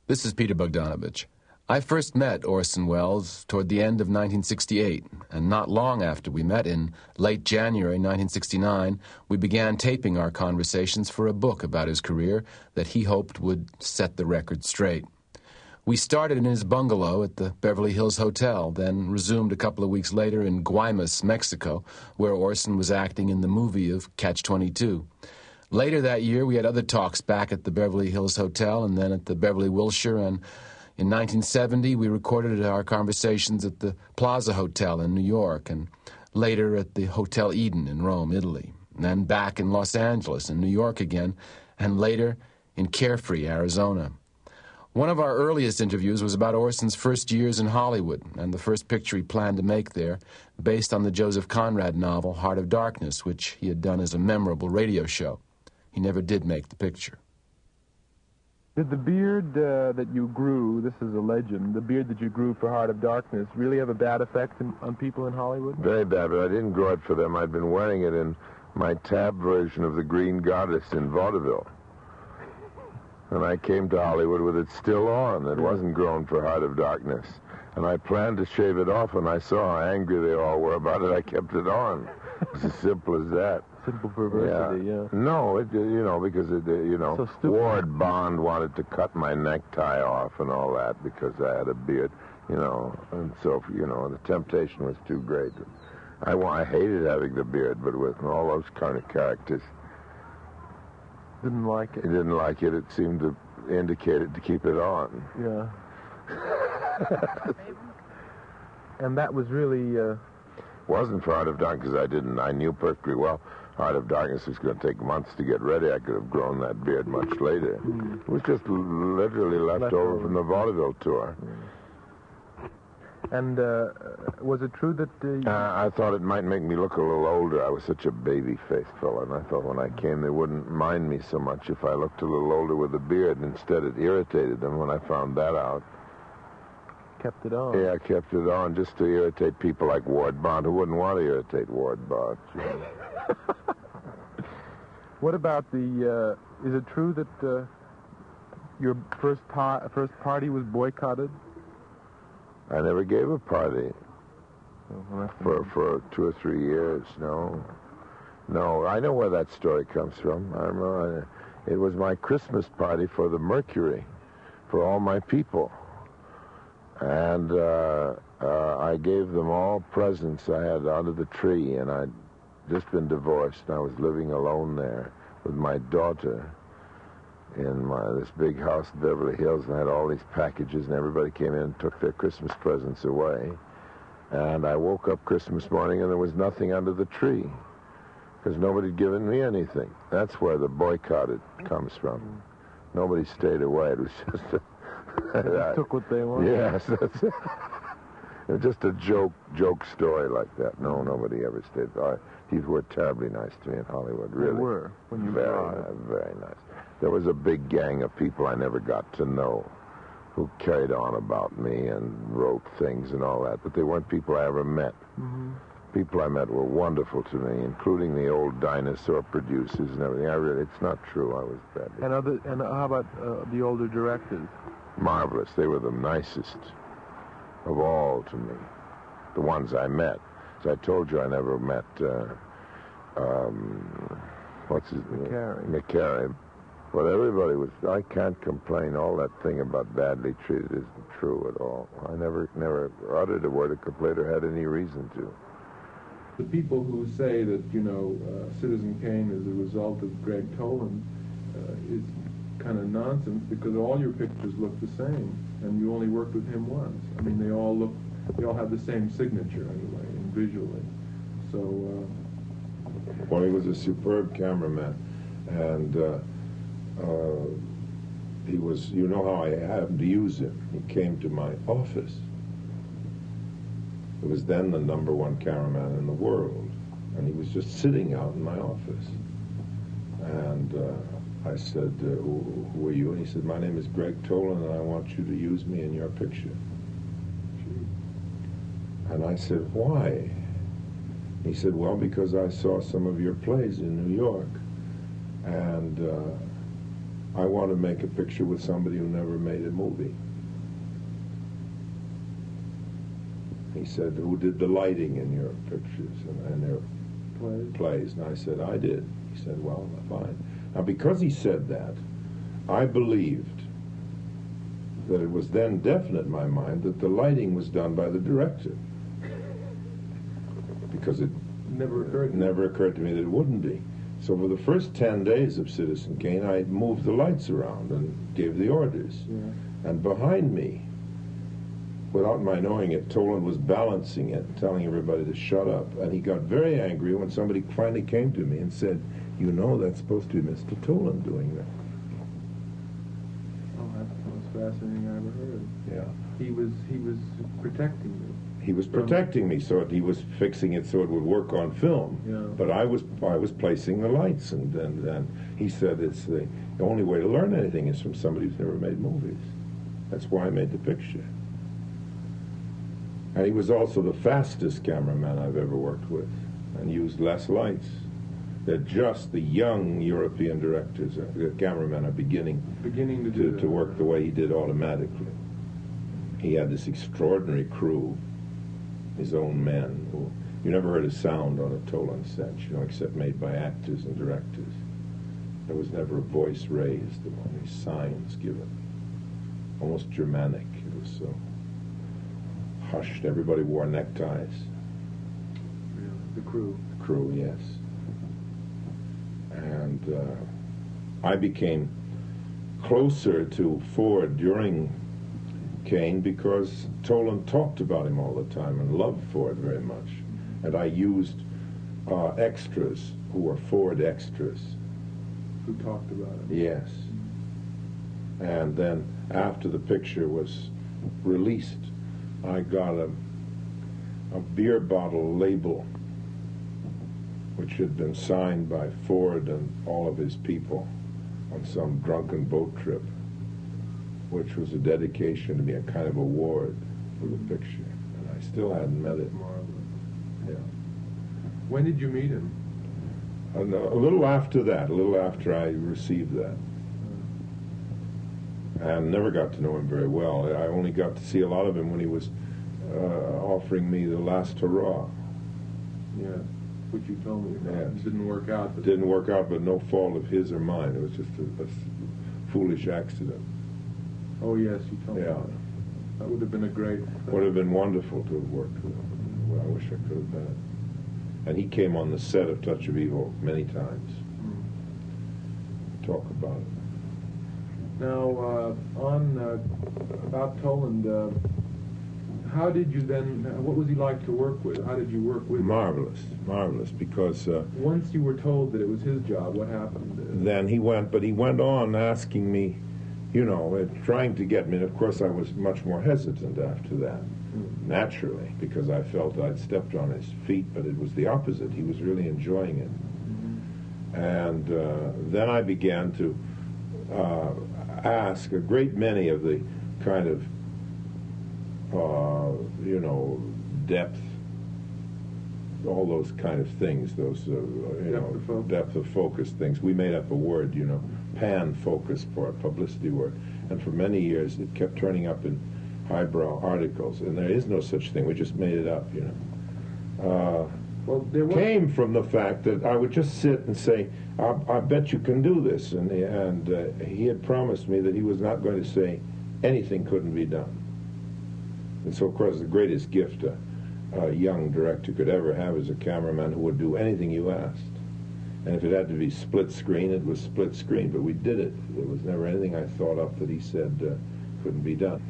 This is Peter Bogdanovich. I first met Orson Welles toward the end of 1968, and not long after we met, in late January 1969, we began taping our conversations for a book about his career that he hoped would set the record straight. We started in his bungalow at the Beverly Hills Hotel, then resumed a couple of weeks later in Guaymas, Mexico, where Orson was acting in the movie of Catch-22. Later that year, we had other talks back at the Beverly Hills Hotel and then at the Beverly Wilshire, and in 1970, we recorded our conversations at the Plaza Hotel in New York, and later at the Hotel Eden in Rome, Italy, and then back in Los Angeles and New York again, and later in Carefree, Arizona. One of our earliest interviews was about Orson's first years in Hollywood and the first picture he planned to make there, based on the Joseph Conrad novel Heart of Darkness, which he had done as a memorable radio show. He never did make the picture. Did the beard that you grew, this is a legend, the beard that you grew for Heart of Darkness, really have a bad effect on people in Hollywood? Very bad, but I didn't grow it for them. I'd been wearing it in my tab version of the Green Goddess in vaudeville. And I came to Hollywood with it still on. It wasn't grown for Heart of Darkness. And I planned to shave it off, and I saw how angry they all were about it. I kept it on. It's as simple as that. Simple perversity, yeah. No, because So Ward Bond wanted to cut my necktie off and all that because I had a beard, and so, the temptation was too great. I hated having the beard, but with all those kind of characters. Didn't like it. He didn't like it. It seemed to indicate it to keep it on. Yeah. And that was really... Wasn't for Heart of Darkness. I knew perfectly well Heart of Darkness was going to take months to get ready. I could have grown that beard much later. It was just literally left over from the vaudeville tour. And was it true that... I thought it might make me look a little older. I was such a baby-faced fellow, and I thought when I came they wouldn't mind me so much if I looked a little older with a beard. Instead, it irritated them when I found that out. Kept it on. Yeah, I kept it on just to irritate people like Ward Bond, who wouldn't want to irritate Ward Bond. What about the... is it true that your first party was boycotted? I never gave a party for 2 or 3 years, no. No, I know where that story comes from. I remember it was my Christmas party for the Mercury, for all my people. And I gave them all presents I had under the tree, and I'd just been divorced, and I was living alone there with my daughter in this big house in Beverly Hills, and I had all these packages, and everybody came in and took their Christmas presents away. And I woke up Christmas morning, and there was nothing under the tree, because nobody had given me anything. That's where the boycotted comes from. Nobody stayed away. It was just... They took what they wanted. Yes, that's it. It was just a joke story like that. No, nobody ever stayed. People were terribly nice to me in Hollywood, really. They were, when you arrived. Very nice. There was a big gang of people I never got to know who carried on about me and wrote things and all that, but they weren't people I ever met. Mm-hmm. People I met were wonderful to me, including the old dinosaur producers and everything. It's not true. I was bad. And how about the older directors? Marvelous. They were the nicest of all to me, the ones I met. As I told you, I never met, what's his name? McCary. But everybody was, I can't complain. All that thing about badly treated isn't true at all. I never uttered a word of complaint or had any reason to. The people who say that, Citizen Kane is a result of Greg Toland is kind of nonsense, because all your pictures look the same, and you only worked with him once. I mean, they all have the same signature anyway, and visually. So, Well, he was a superb cameraman, and he was, how I happened to use him. He came to my office. It was then the #1 cameraman in the world, and he was just sitting out in my office. And I said, who are you? And he said, my name is Greg Toland, and I want you to use me in your picture. And I said, why? He said, well, because I saw some of your plays in New York, and I want to make a picture with somebody who never made a movie. He said, who did the lighting in your pictures and their plays? And I said, I did. He said, well, fine. Now, because he said that, I believed that it was then definite in my mind that the lighting was done by the director. Because it never occurred to me that it wouldn't be. So for the first 10 days of Citizen Kane, I moved the lights around and gave the orders. Yeah. And behind me, without my knowing it, Toland was balancing it, telling everybody to shut up. And he got very angry when somebody finally came to me and said, you know, that's supposed to be Mr. Toland doing that. Oh, that's the most fascinating I ever heard. Yeah. He was protecting you. He was protecting me, so he was fixing it so it would work on film. Yeah. But I was placing the lights, and he said it's the only way to learn anything is from somebody who's never made movies. That's why I made the picture. And he was also the fastest cameraman I've ever worked with, and used less lights. They're just the young European directors, the cameramen are beginning to work the way he did automatically. He had this extraordinary crew, his own men, who you never heard a sound on a Toland set, except made by actors and directors. There was never a voice raised, only signs given. Almost Germanic. It was so hushed. Everybody wore neckties. Really? The crew? The crew, yes. And I became closer to Ford during Kane because Toland talked about him all the time and loved Ford very much. And I used extras who were Ford extras. Who talked about him? Yes. And then after the picture was released, I got a beer bottle label which had been signed by Ford and all of his people on some drunken boat trip, which was a dedication to me, a kind of award for the picture. And I still hadn't met it. Marvelous. Yeah. When did you meet him? And a little after that, a little after I received that. And never got to know him very well. I only got to see a lot of him when he was offering me The Last Hurrah. Yes, which you told me about. Yes. It didn't work out. It didn't work out, but no fault of his or mine. It was just a foolish accident. Oh, yes, you told me Yeah. that. That would have been a great... Would have been wonderful to have worked with him. Well, I wish I could have done it. And he came on the set of Touch of Evil many times. Talk about it. Now, about Toland, how did you then, what was he like to work with? How did you work with him? Marvelous, because... once you were told that it was his job, what happened? Then he went on asking me, trying to get me, and of course I was much more hesitant after that, naturally, because I felt I'd stepped on his feet, but it was the opposite. He was really enjoying it. And then I began to ask a great many of the kind of, depth, all those kind of things, those, depth of focus things. We made up a word, pan focus for a publicity word. And for many years it kept turning up in highbrow articles, and there is no such thing. We just made it up, Well, there was... Came from the fact that I would just sit and say, I bet you can do this. And he had promised me that he was not going to say anything couldn't be done. And so, of course, the greatest gift a young director could ever have is a cameraman who would do anything you asked. And if it had to be split screen, it was split screen. But we did it. There was never anything I thought up that he said couldn't be done.